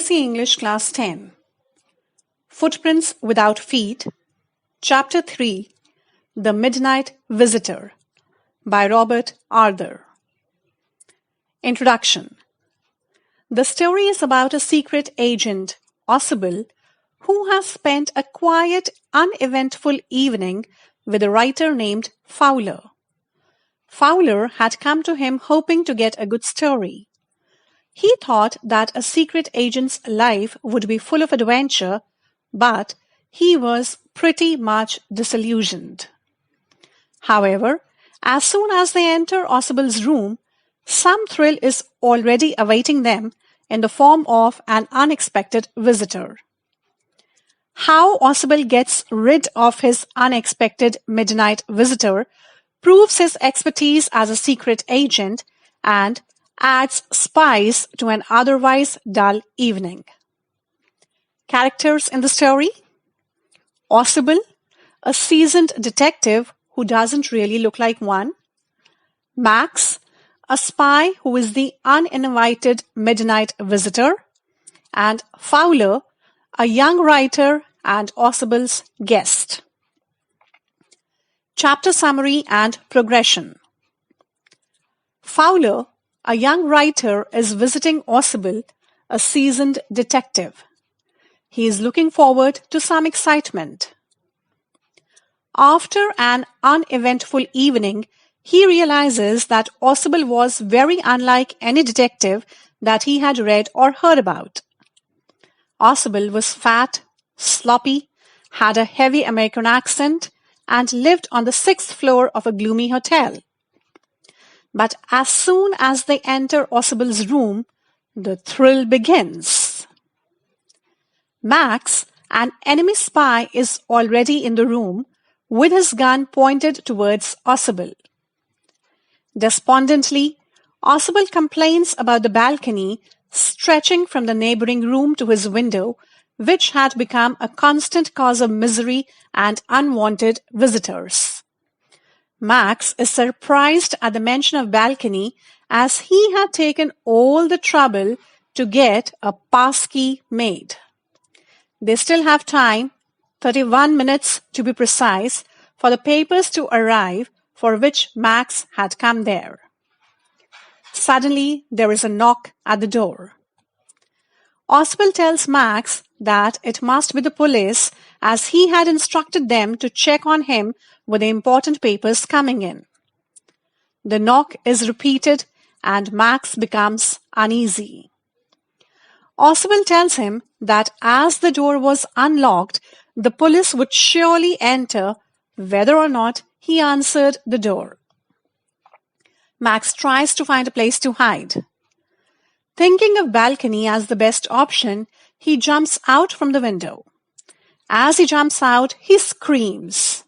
CBSE English Class 10. Footprints Without Feet, Chapter 3, The Midnight Visitor, by Robert Arthur. Introduction. The story is about a secret agent, Ossible, who has spent a quiet, uneventful evening with a writer named Fowler. Fowler had come to him hoping to get a good story. He thought that a secret agent's life would be full of adventure, but he was pretty much disillusioned. However, as soon as they enter Ossible's room, some thrill is already awaiting them in the form of an unexpected visitor. How Ossible gets rid of his unexpected midnight visitor proves his expertise as a secret agent and adds spice to an otherwise dull evening. Characters in the story: Ossible, a seasoned detective who doesn't really look like one; Max, a spy who is the uninvited midnight visitor; and Fowler, a young writer and Ossible's guest. Chapter summary and progression. Fowler, a young writer, is visiting Ossible, a seasoned detective. He is looking forward to some excitement. After an uneventful evening, he realizes that Ossible was very unlike any detective that he had read or heard about. Ossible was fat, sloppy, had a heavy American accent, and lived on the 6th floor of a gloomy hotel. But as soon as they enter Ossible's room, the thrill begins. Max, an enemy spy, is already in the room with his gun pointed towards Ossible. Despondently, Ossible complains about the balcony stretching from the neighboring room to his window, which had become a constant cause of misery and unwanted visitors. Max is surprised at the mention of balcony, as he had taken all the trouble to get a passkey made. They still have time, 31 minutes to be precise, for the papers to arrive for which Max had come there. Suddenly, there is a knock at the door. Ossible tells Max that it must be the police, as he had instructed them to check on him with the important papers coming in. The knock is repeated and Max becomes uneasy. Ossible tells him that as the door was unlocked, the police would surely enter whether or not he answered the door. Max tries to find a place to hide. Thinking of balcony as the best option, he jumps out from the window. As he jumps out, he screams.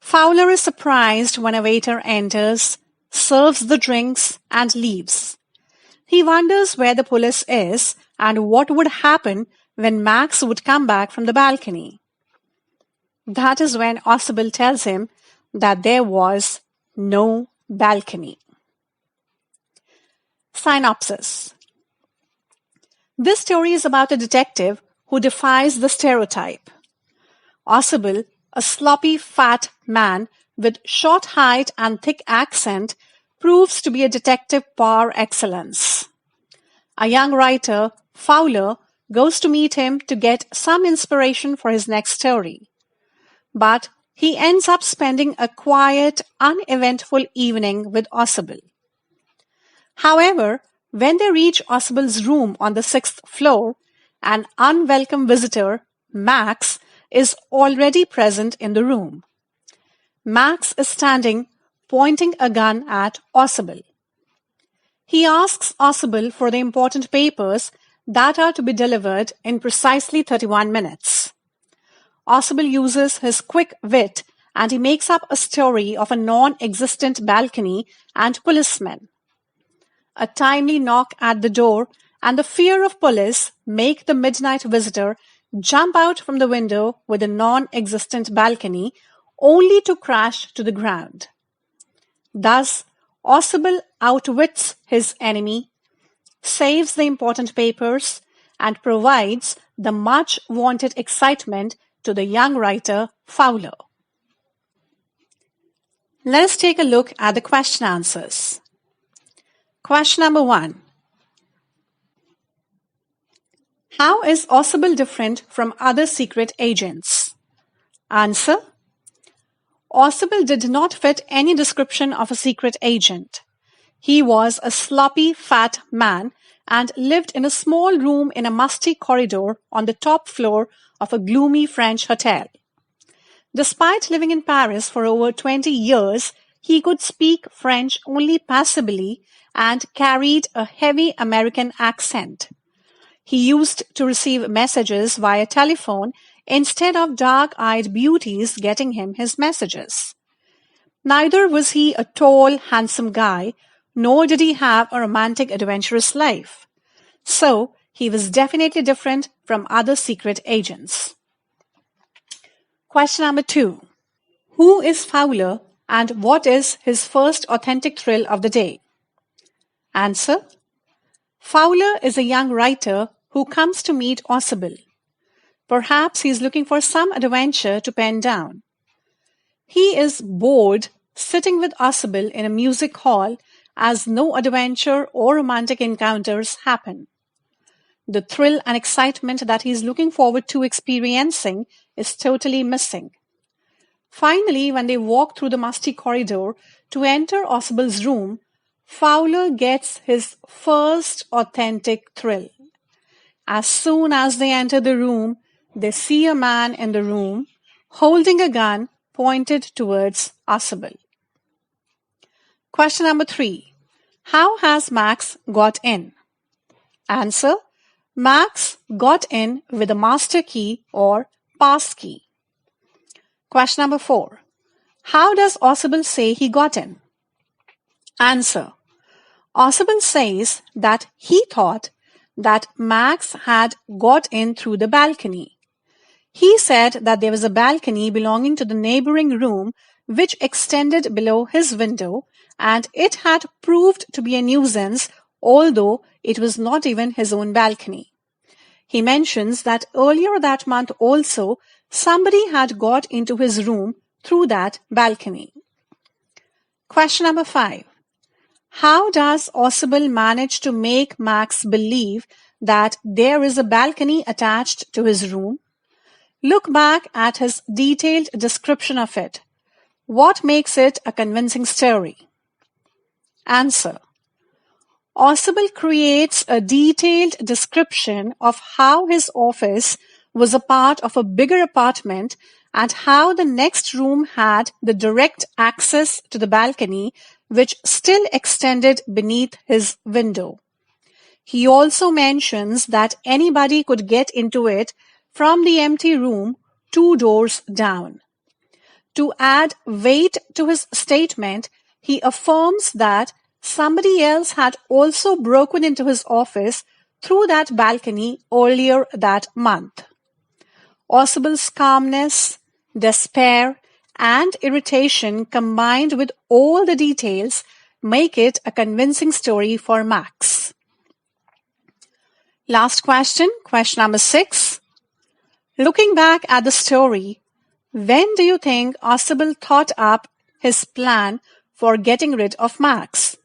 Fowler is surprised when a waiter enters, serves the drinks, and leaves. He wonders where the police is and what would happen when Max would come back from the balcony. That is when Ossible tells him that there was no balcony. Synopsis. This story is about a detective who defies the stereotype. Ossible, a sloppy, fat man with short height and thick accent, proves to be a detective par excellence. A young writer, Fowler, goes to meet him to get some inspiration for his next story. But he ends up spending a quiet, uneventful evening with Ossible. However, when they reach Ossible's room on the 6th floor, an unwelcome visitor, Max, is already present in the room. Max is standing, pointing a gun at Ossible. He asks Ossible for the important papers that are to be delivered in precisely 31 minutes. Ossible uses his quick wit and he makes up a story of a non-existent balcony and policemen. A timely knock at the door and the fear of police make the midnight visitor jump out from the window with a non-existent balcony, only to crash to the ground. Thus, Ossible outwits his enemy, saves the important papers, and provides the much-wanted excitement to the young writer Fowler. Let us take a look at the question answers. Question number 1. How is Ausable different from other secret agents? Answer. Ausable did not fit any description of a secret agent. He was a sloppy, fat man and lived in a small room in a musty corridor on the top floor of a gloomy French hotel. Despite living in Paris for over 20 years, he could speak French only passably and carried a heavy American accent. He used to receive messages via telephone instead of dark-eyed beauties getting him his messages. Neither was he a tall, handsome guy, nor did he have a romantic, adventurous life. So, he was definitely different from other secret agents. Question number 2. Who is Fowler and what is his first authentic thrill of the day? Answer. Fowler is a young writer who comes to meet Ausable. Perhaps he is looking for some adventure to pen down. He is bored sitting with Ausable in a music hall as no adventure or romantic encounters happen. The thrill and excitement that he is looking forward to experiencing is totally missing. Finally, when they walk through the musty corridor to enter Ausable's room, Fowler gets his first authentic thrill. As soon as they enter the room, they see a man in the room holding a gun pointed towards Ausable. Question number 3. How has Max got in? Answer. Max got in with a master key or pass key. Question number 4. How does Ausable say he got in? Answer. Ausable says that he thought that Max had got in through the balcony. He said that there was a balcony belonging to the neighboring room which extended below his window, and it had proved to be a nuisance, although it was not even his own balcony. He mentions that earlier that month also somebody had got into his room through that balcony. Question number 5. How does Ausable manage to make Max believe that there is a balcony attached to his room? Look back at his detailed description of it. What makes it a convincing story? Answer. Ausable creates a detailed description of how his office was a part of a bigger apartment and how the next room had the direct access to the balcony which still extended beneath his window. He also mentions that anybody could get into it from the empty room 2 doors down. To add weight to his statement, he affirms that somebody else had also broken into his office through that balcony earlier that month. Ausable's calmness, despair, and irritation combined with all the details make it a convincing story for Max. Last question, question number 6. Looking back at the story, when do you think Ausable thought up his plan for getting rid of Max?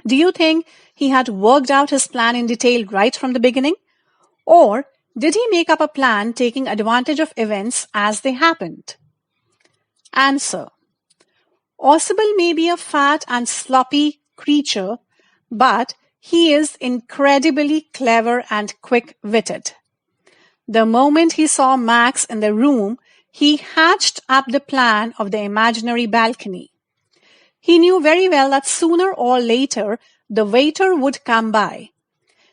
Do you think he had worked out his plan in detail right from the beginning? Or did he make up a plan taking advantage of events as they happened? Answer. Ausable may be a fat and sloppy creature, but he is incredibly clever and quick-witted. The moment he saw Max in the room, he hatched up the plan of the imaginary balcony. He knew very well that sooner or later the waiter would come by.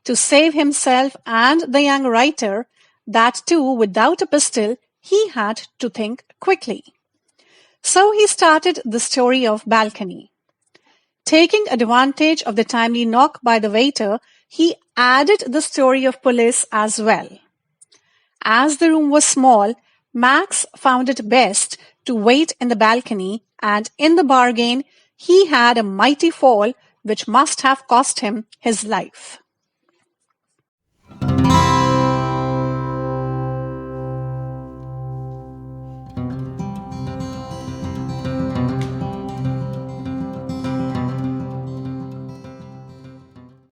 To save himself and the young writer, that too without a pistol, he had to think quickly. So he started the story of balcony. Taking advantage of the timely knock by the waiter, he added the story of police as well. As the room was small, Max found it best to wait in the balcony, and in the bargain, he had a mighty fall which must have cost him his life.